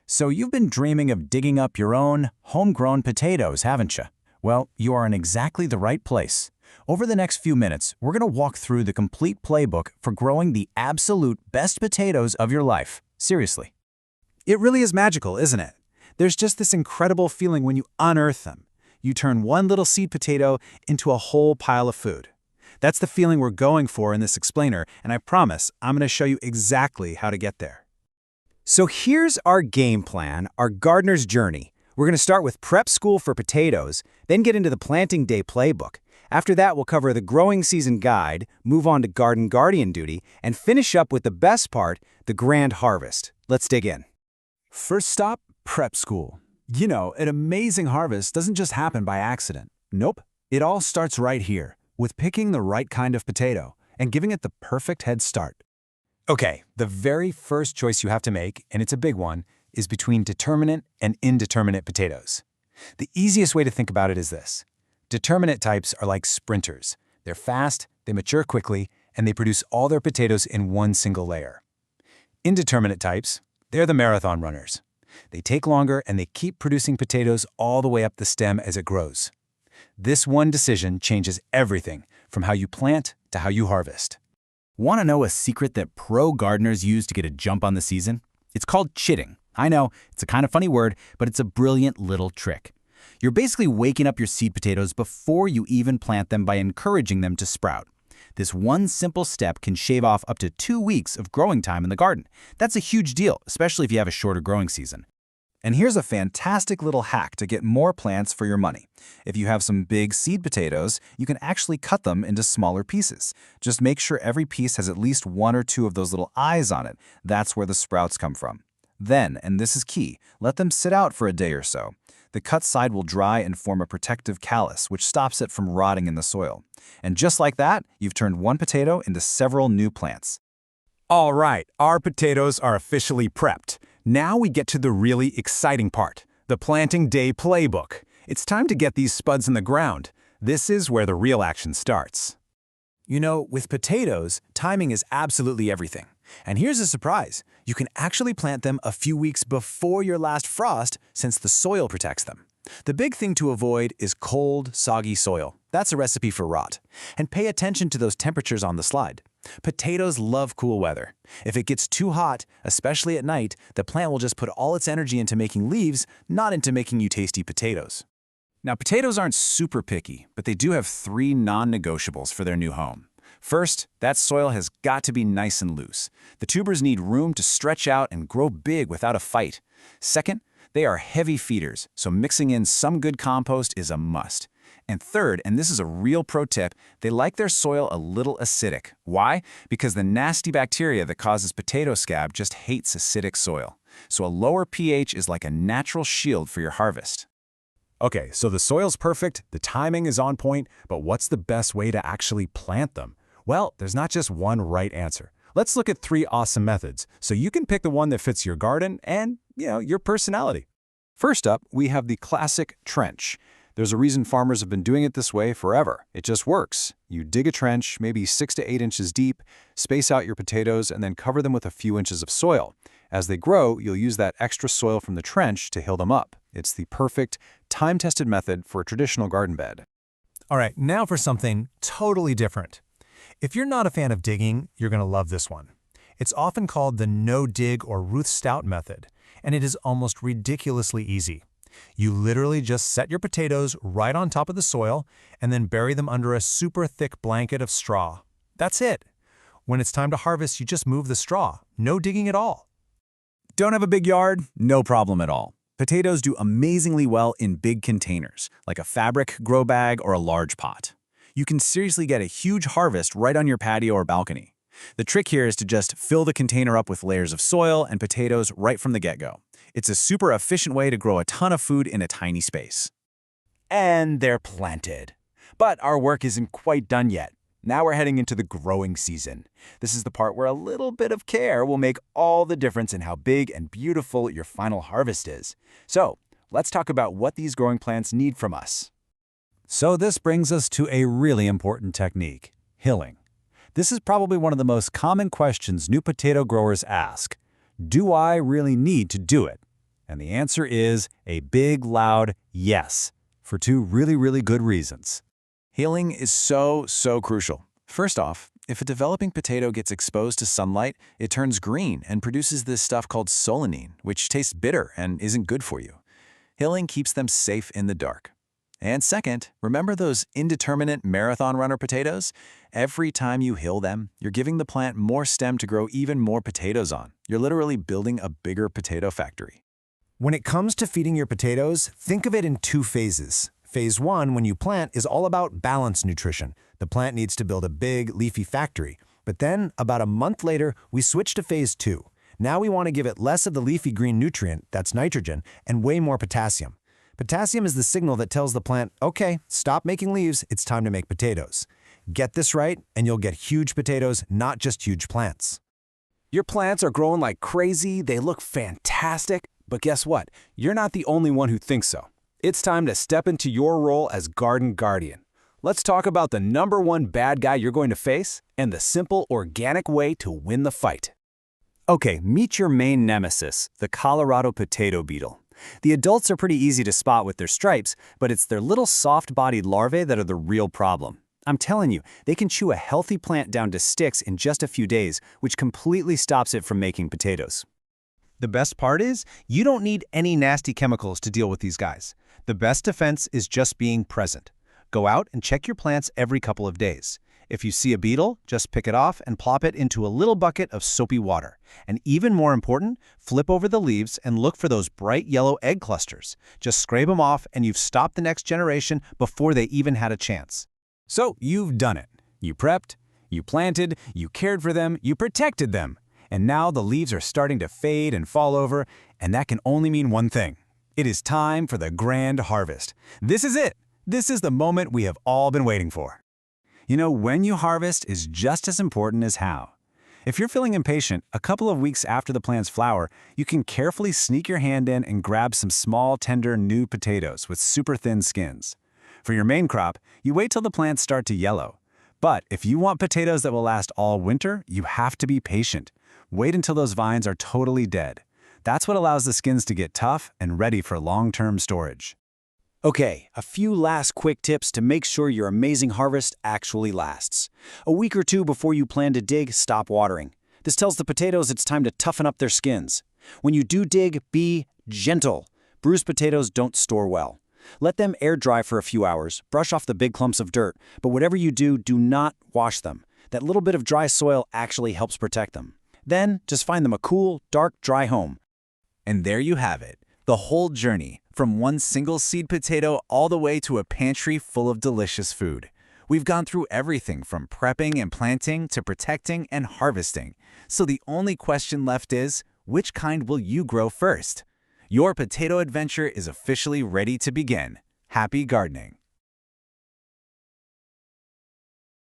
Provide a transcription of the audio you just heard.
So you've been dreaming of digging up your own homegrown potatoes, haven't you? Well, you are in exactly the right place. Over the next few minutes, we're going to walk through the complete playbook for growing the absolute best potatoes of your life. Seriously. It really is magical, isn't it? There's just this incredible feeling when you unearth them. You turn one little seed potato into a whole pile of food. That's the feeling we're going for in this explainer, and I promise I'm going to show you exactly how to get there. So here's our game plan, our gardener's journey. We're going to start with prep school for potatoes, then get into the planting day playbook. After that, we'll cover the growing season guide, move on to garden guardian duty, and finish up with the best part, the grand harvest. Let's dig in. First stop, prep school. You know, an amazing harvest doesn't just happen by accident. Nope. It all starts right here, with picking the right kind of potato and giving it the perfect head start. Okay, the very first choice you have to make, and it's a big one, is between determinate and indeterminate potatoes. The easiest way to think about it is this. Determinate types are like sprinters. They're fast, they mature quickly, and they produce all their potatoes in one single layer. Indeterminate types, they're the marathon runners. They take longer and they keep producing potatoes all the way up the stem as it grows. This one decision changes everything from how you plant to how you harvest. Want to know a secret that pro gardeners use to get a jump on the season? It's called chitting. I know, it's a kind of funny word, but it's a brilliant little trick. You're basically waking up your seed potatoes before you even plant them by encouraging them to sprout. This one simple step can shave off up to 2 weeks of growing time in the garden. That's a huge deal, especially if you have a shorter growing season. And here's a fantastic little hack to get more plants for your money. If you have some big seed potatoes, you can actually cut them into smaller pieces. Just make sure every piece has at least 1 or 2 of those little eyes on it. That's where the sprouts come from. Then, and this is key, let them sit out for a day or so. The cut side will dry and form a protective callus, which stops it from rotting in the soil. And just like that, you've turned one potato into several new plants. All right, our potatoes are officially prepped. Now we get to the really exciting part, the planting day playbook. It's time to get these spuds in the ground. This is where the real action starts. You know, with potatoes, timing is absolutely everything. And here's a surprise. You can actually plant them a few weeks before your last frost since the soil protects them. The big thing to avoid is cold, soggy soil. That's a recipe for rot. And pay attention to those temperatures on the slide. Potatoes love cool weather. If it gets too hot, especially at night, the plant will just put all its energy into making leaves, not into making you tasty potatoes. Now, potatoes aren't super picky, but they do have 3 non-negotiables for their new home. First, that soil has got to be nice and loose. The tubers need room to stretch out and grow big without a fight. Second, they are heavy feeders, so mixing in some good compost is a must. And third, and this is a real pro tip, they like their soil a little acidic. Why? Because the nasty bacteria that causes potato scab just hates acidic soil. So a lower pH is like a natural shield for your harvest. Okay, so the soil's perfect, the timing is on point, but what's the best way to actually plant them? Well, there's not just one right answer. Let's look at 3 awesome methods, so you can pick the one that fits your garden and, your personality. First up, we have the classic trench. There's a reason farmers have been doing it this way forever. It just works. You dig a trench, maybe 6 to 8 inches deep, space out your potatoes, and then cover them with a few inches of soil. As they grow, you'll use that extra soil from the trench to hill them up. It's the perfect, time-tested method for a traditional garden bed. All right, now for something totally different. If you're not a fan of digging, you're going to love this one. It's often called the no-dig or Ruth Stout method, and it is almost ridiculously easy. You literally just set your potatoes right on top of the soil and then bury them under a super thick blanket of straw. That's it. When it's time to harvest, you just move the straw. No digging at all. Don't have a big yard? No problem at all. Potatoes do amazingly well in big containers, like a fabric grow bag or a large pot. You can seriously get a huge harvest right on your patio or balcony. The trick here is to just fill the container up with layers of soil and potatoes right from the get-go. It's a super efficient way to grow a ton of food in a tiny space. And they're planted. But our work isn't quite done yet. Now we're heading into the growing season. This is the part where a little bit of care will make all the difference in how big and beautiful your final harvest is. So, let's talk about what these growing plants need from us. So this brings us to a really important technique, hilling. This is probably one of the most common questions new potato growers ask. Do I really need to do it? And the answer is a big, loud yes, for two really good reasons. Healing is so crucial. First off, if a developing potato gets exposed to sunlight, it turns green and produces this stuff called solanine, which tastes bitter and isn't good for you. Healing keeps them safe in the dark. And second, remember those indeterminate marathon runner potatoes? Every time you hill them, you're giving the plant more stem to grow even more potatoes on. You're literally building a bigger potato factory. When it comes to feeding your potatoes, think of it in 2 phases. Phase 1, when you plant, is all about balanced nutrition. The plant needs to build a big, leafy factory. But then, about a month later, we switch to Phase 2. Now we want to give it less of the leafy green nutrient, that's nitrogen, and way more potassium. Potassium is the signal that tells the plant, okay, stop making leaves, it's time to make potatoes. Get this right, and you'll get huge potatoes, not just huge plants. Your plants are growing like crazy, they look fantastic, but guess what? You're not the only one who thinks so. It's time to step into your role as garden guardian. Let's talk about the #1 bad guy you're going to face and the simple, organic way to win the fight. Okay, meet your main nemesis, the Colorado potato beetle. The adults are pretty easy to spot with their stripes, but it's their little soft-bodied larvae that are the real problem. I'm telling you, they can chew a healthy plant down to sticks in just a few days, which completely stops it from making potatoes. The best part is, you don't need any nasty chemicals to deal with these guys. The best defense is just being present. Go out and check your plants every couple of days. If you see a beetle, just pick it off and plop it into a little bucket of soapy water. And even more important, flip over the leaves and look for those bright yellow egg clusters. Just scrape them off and you've stopped the next generation before they even had a chance. So you've done it. You prepped, you planted, you cared for them, you protected them. And now the leaves are starting to fade and fall over, and that can only mean one thing. It is time for the grand harvest. This is it. This is the moment we have all been waiting for. You know, when you harvest is just as important as how. If you're feeling impatient, a couple of weeks after the plants flower, you can carefully sneak your hand in and grab some small, tender, new potatoes with super thin skins. For your main crop, you wait till the plants start to yellow. But if you want potatoes that will last all winter, you have to be patient. Wait until those vines are totally dead. That's what allows the skins to get tough and ready for long-term storage. Okay, a few last quick tips to make sure your amazing harvest actually lasts. A week or 2 before you plan to dig, stop watering. This tells the potatoes it's time to toughen up their skins. When you do dig, be gentle. Bruised potatoes don't store well. Let them air dry for a few hours, brush off the big clumps of dirt, but whatever you do, do not wash them. That little bit of dry soil actually helps protect them. Then, just find them a cool, dark, dry home. And there you have it, the whole journey, from one single seed potato all the way to a pantry full of delicious food. We've gone through everything from prepping and planting to protecting and harvesting. So the only question left is, which kind will you grow first? Your potato adventure is officially ready to begin. Happy gardening!